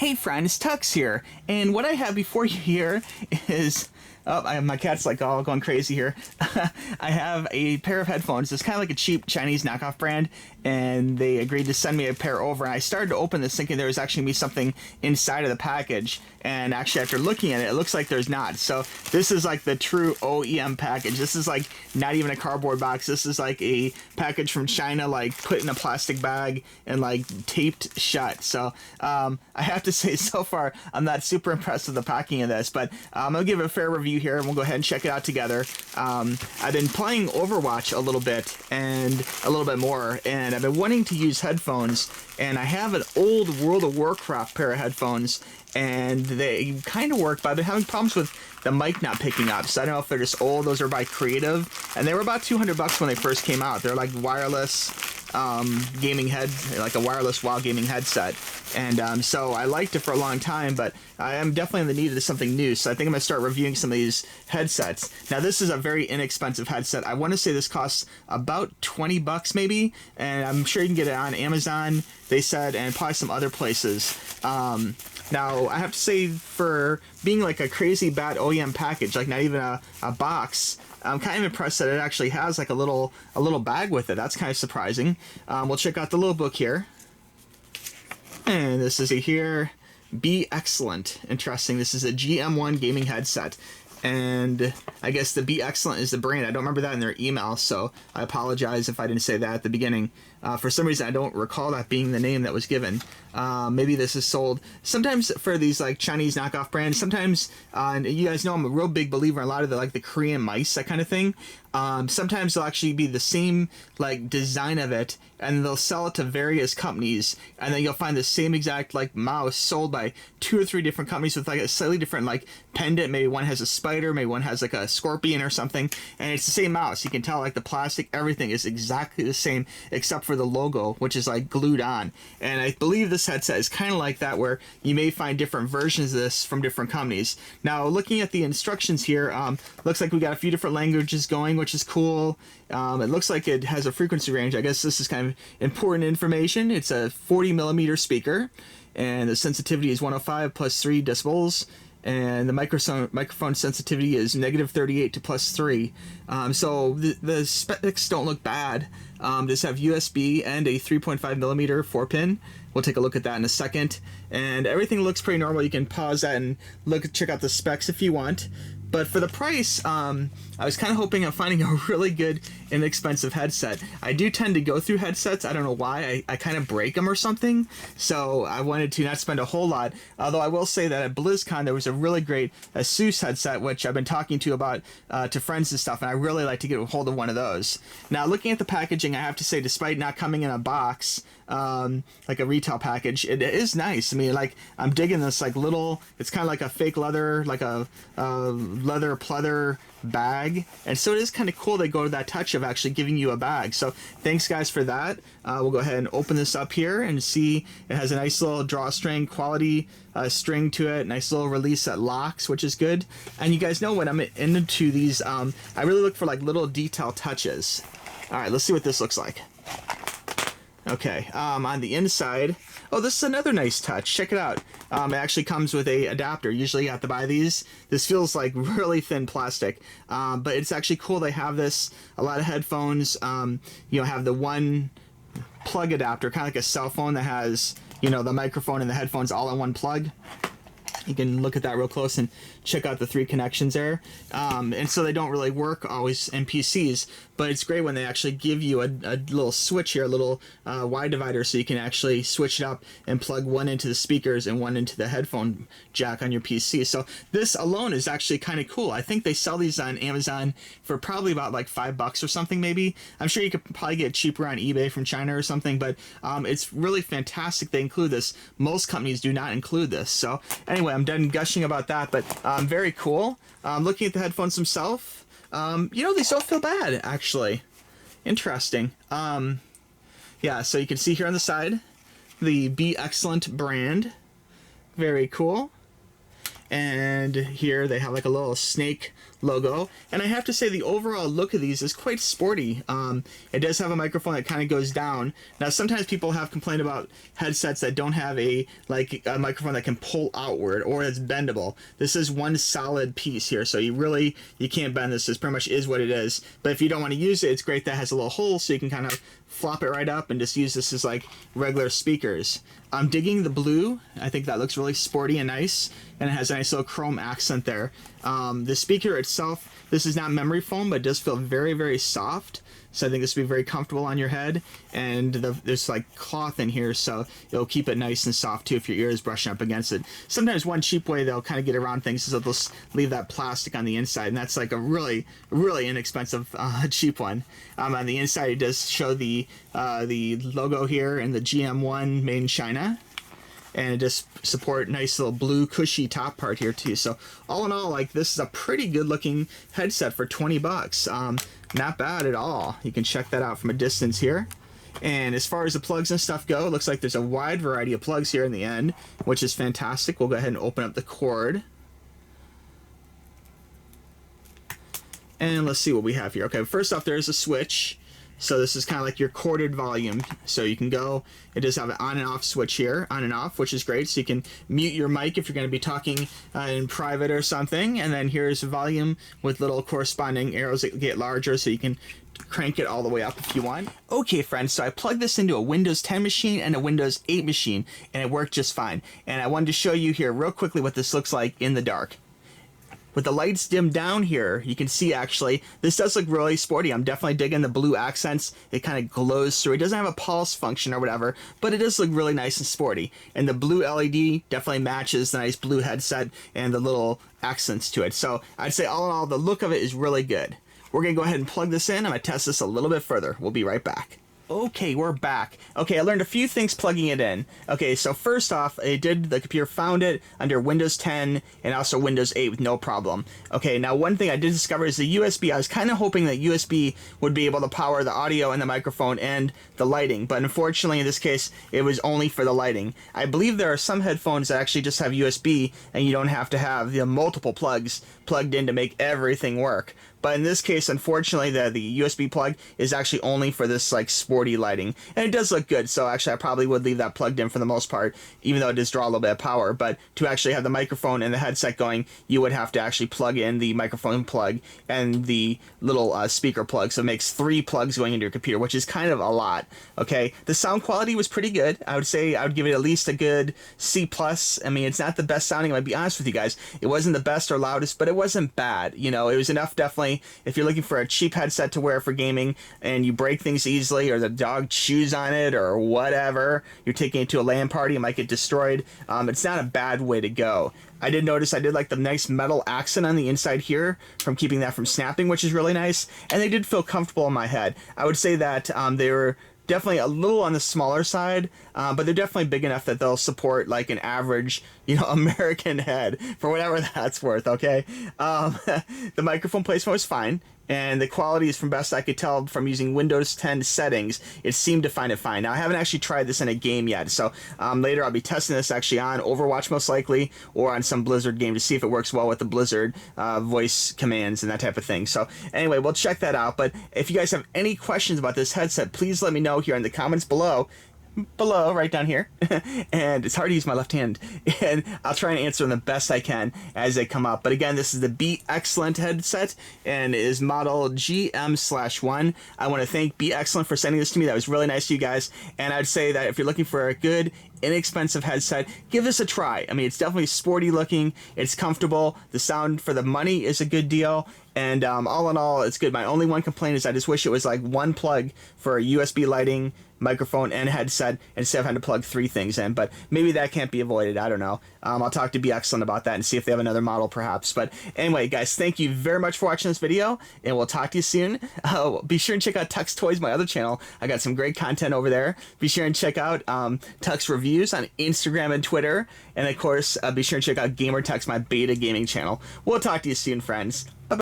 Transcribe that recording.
Hey friends, TUXX here, and what I have before you here is, my cat's like all going crazy here. I have a pair of headphones. It's kind of like a cheap Chinese knockoff brand, and they agreed to send me a pair over. And I started to open this thinking there was actually going to be something inside of the package, and actually after looking at it, it looks like there's not. So this is like the true OEM package. This is like not even a cardboard box. This is like a package from China, like put in a plastic bag and like taped shut. So I have to say, so far I'm not super impressed with the packing of this, but I'm gonna give it a fair review here, and we'll go ahead and check it out together. I've been playing Overwatch a little bit and a little bit more, and I've been wanting to use headphones, and I have an old World of Warcraft pair of headphones, and they kind of work, but I've been having problems with the mic not picking up. So I don't know if they're just old. Those are by Creative, and they were about $200 when they first came out. They're like wireless gaming like a wireless WoW gaming headset, and so I liked it for a long time, but I am definitely in the need of something new, so I think I'm gonna start reviewing some of these headsets. Now this is a very inexpensive headset. I want to say this costs about $20 maybe, and I'm sure you can get it on Amazon, they said, and probably some other places. Now I have to say, for being like a crazy bad OEM package, like not even a box, I'm kind of impressed that it actually has like a little bag with it. That's kind of surprising. We'll check out the little book here. And this is here, Beexcellent. Interesting. This is a GM1 gaming headset. And I guess the Beexcellent is the brand. I don't remember that in their email, so I apologize if I didn't say that at the beginning. For some reason, I don't recall that being the name that was given. Maybe this is sold sometimes for these like Chinese knockoff brands. Sometimes, and you guys know I'm a real big believer in a lot of the Korean mice, that kind of thing. Sometimes they'll actually be the same like design of it, and they'll sell it to various companies, and then you'll find the same exact like mouse sold by 2 or 3 different companies with like a slightly different like pendant. Maybe one has a spider, maybe one has like a scorpion or something, and it's the same mouse. You can tell like the plastic, everything is exactly the same except for the logo, which is like glued on. And I believe this headset is kind of like that, where you may find different versions of this from different companies. Now looking at the instructions here, looks like we got a few different languages going, which is cool. It looks like it has a frequency range. I guess this is kind of important information. It's a 40 millimeter speaker, and the sensitivity is 105 plus 3 decibels, and the microphone sensitivity is -38 to +3. So the specs don't look bad. This have USB and a 3.5 millimeter 4-pin. We'll take a look at that in a second, and everything looks pretty normal. You can pause that and check out the specs if you want. But for the price, I was kind of hoping of finding a really good, inexpensive headset. I do tend to go through headsets. I don't know why. I kind of break them or something. So I wanted to not spend a whole lot. Although I will say that at BlizzCon, there was a really great Asus headset, which I've been talking to about to friends and stuff, and I really like to get a hold of one of those. Now, looking at the packaging, I have to say, despite not coming in a box, like a retail package, it is nice. I mean, like, I'm digging this like little, it's kind of like a fake leather, like a leather pleather bag, and so it is kind of cool they go to that touch of actually giving you a bag. So thanks guys for that. We'll go ahead and open this up here and see it has a nice little drawstring quality string to it, nice little release that locks, which is good. And you guys know when I'm into these, I really look for like little detail touches. All right, let's see what this looks like. Okay, on the inside, oh, this is another nice touch. Check it out. It actually comes with a adapter. Usually you have to buy these. This feels like really thin plastic, but it's actually cool they have this. A lot of headphones, have the one plug adapter, kind of like a cell phone that has, the microphone and the headphones all in one plug. You can look at that real close and check out the 3 connections there. And so they don't really work always in PCs, but it's great when they actually give you a little switch here, a little wide divider, so you can actually switch it up and plug one into the speakers and one into the headphone jack on your PC. So this alone is actually kind of cool. I think they sell these on Amazon for probably about like $5 or something maybe. I'm sure you could probably get cheaper on eBay from China or something, but it's really fantastic they include this. Most companies do not include this. So anyway, I'm done gushing about that, but very cool. Looking at the headphones themselves, these don't feel bad, actually. Interesting. Yeah, so you can see here on the side, the Beexcellent brand. Very cool. and here they have like a little snake logo, and I have to say the overall look of these is quite sporty. It does have a microphone that kind of goes down. Now sometimes people have complained about headsets that don't have a microphone that can pull outward or it's bendable. This is one solid piece here, so you can't bend this. This pretty much is what it is. But if you don't want to use it, it's great that it has a little hole so you can kind of flop it right up and just use this as like regular speakers. I'm digging the blue. I think that looks really sporty and nice, and it has a nice little chrome accent there. The speaker itself, this is not memory foam, but it does feel very, very soft. So I think this will be very comfortable on your head, and there's like cloth in here, so it'll keep it nice and soft too if your ear is brushing up against it. Sometimes one cheap way they'll kind of get around things is they'll leave that plastic on the inside, and that's like a really, really inexpensive cheap one. On the inside, it does show the logo here and the GM1 made in China. And it just support nice little blue cushy top part here too. So all in all, like, this is a pretty good looking headset for 20 bucks. Not bad at all. You can check that out from a distance here. And as far as the plugs and stuff go, it looks like there's a wide variety of plugs here in the end, which is fantastic. We'll go ahead and open up the cord. And let's see what we have here. Okay, first off, there's a switch. So this is kind of like your corded volume. So you can go, it does have an on and off switch here, on and off, which is great. So you can mute your mic if you're going to be talking in private or something. And then here's volume with little corresponding arrows that get larger, so you can crank it all the way up if you want. Okay, friends, so I plugged this into a Windows 10 machine and a Windows 8 machine, and it worked just fine. And I wanted to show you here real quickly what this looks like in the dark. With the lights dimmed down here, you can see actually, this does look really sporty. I'm definitely digging the blue accents. It kind of glows through. It doesn't have a pulse function or whatever, but it does look really nice and sporty. And the blue LED definitely matches the nice blue headset and the little accents to it. So I'd say all in all, the look of it is really good. We're going to go ahead and plug this in. I'm going to test this a little bit further. We'll be right back. Okay, we're back. Okay, I learned a few things plugging it in. Okay, so first off, the computer found it under Windows 10 and also Windows 8 with no problem. Okay, now one thing I did discover is the USB. I was kind of hoping that USB would be able to power the audio and the microphone and the lighting, but unfortunately in this case, it was only for the lighting. I believe there are some headphones that actually just have USB and you don't have to have the multiple plugs plugged in to make everything work. But in this case, unfortunately, the USB plug is actually only for this like sporty lighting. And it does look good, so actually I probably would leave that plugged in for the most part, even though it does draw a little bit of power. But to actually have the microphone and the headset going, you would have to actually plug in the microphone plug and the little speaker plug. So it makes 3 plugs going into your computer, which is kind of a lot. Okay, the sound quality was pretty good. I would say I would give it at least a good C+. I mean, it's not the best sounding, I'll be honest with you guys. It wasn't the best or loudest, but it wasn't bad. You know, it was enough definitely. If you're looking for a cheap headset to wear for gaming and you break things easily, or the dog chews on it or whatever, you're taking it to a LAN party, it might get destroyed, it's not a bad way to go. I did notice I did like the nice metal accent on the inside here from keeping that from snapping, which is really nice, and they did feel comfortable in my head. I would say that they were definitely a little on the smaller side, but they're definitely big enough that they'll support like an average, American head, for whatever that's worth, okay? The microphone placement was fine, and the quality is, from best I could tell from using Windows 10 settings, it seemed to find it fine. Now, I haven't actually tried this in a game yet, so later I'll be testing this actually on Overwatch most likely, or on some Blizzard game to see if it works well with the Blizzard voice commands and that type of thing. So anyway, we'll check that out, but if you guys have any questions about this headset, please let me know here in the comments below, right down here. And it's hard to use my left hand, and I'll try and answer them the best I can as they come up. But again, this is the Beexcellent headset, and it is model GM/1. I want to thank Beexcellent for sending this to me. That was really nice to you guys, and I'd say that if you're looking for a good, inexpensive headset, give this a try. I mean, it's definitely sporty looking, it's comfortable, the sound for the money is a good deal, and all in all, it's good. My only one complaint is I just wish it was like one plug for USB lighting, microphone, and headset instead of having to plug 3 things in, but maybe that can't be avoided. I don't know. I'll talk to Beexcellent about that and see if they have another model perhaps. But anyway, guys, thank you very much for watching this video, and we'll talk to you soon. Be sure and check out TUXX Toys, my other channel. I got some great content over there. Be sure and check out TUXX Reviews on Instagram and Twitter, and of course, be sure and check out GamerTUXX, my beta gaming channel. We'll talk to you soon, friends. Bye-bye.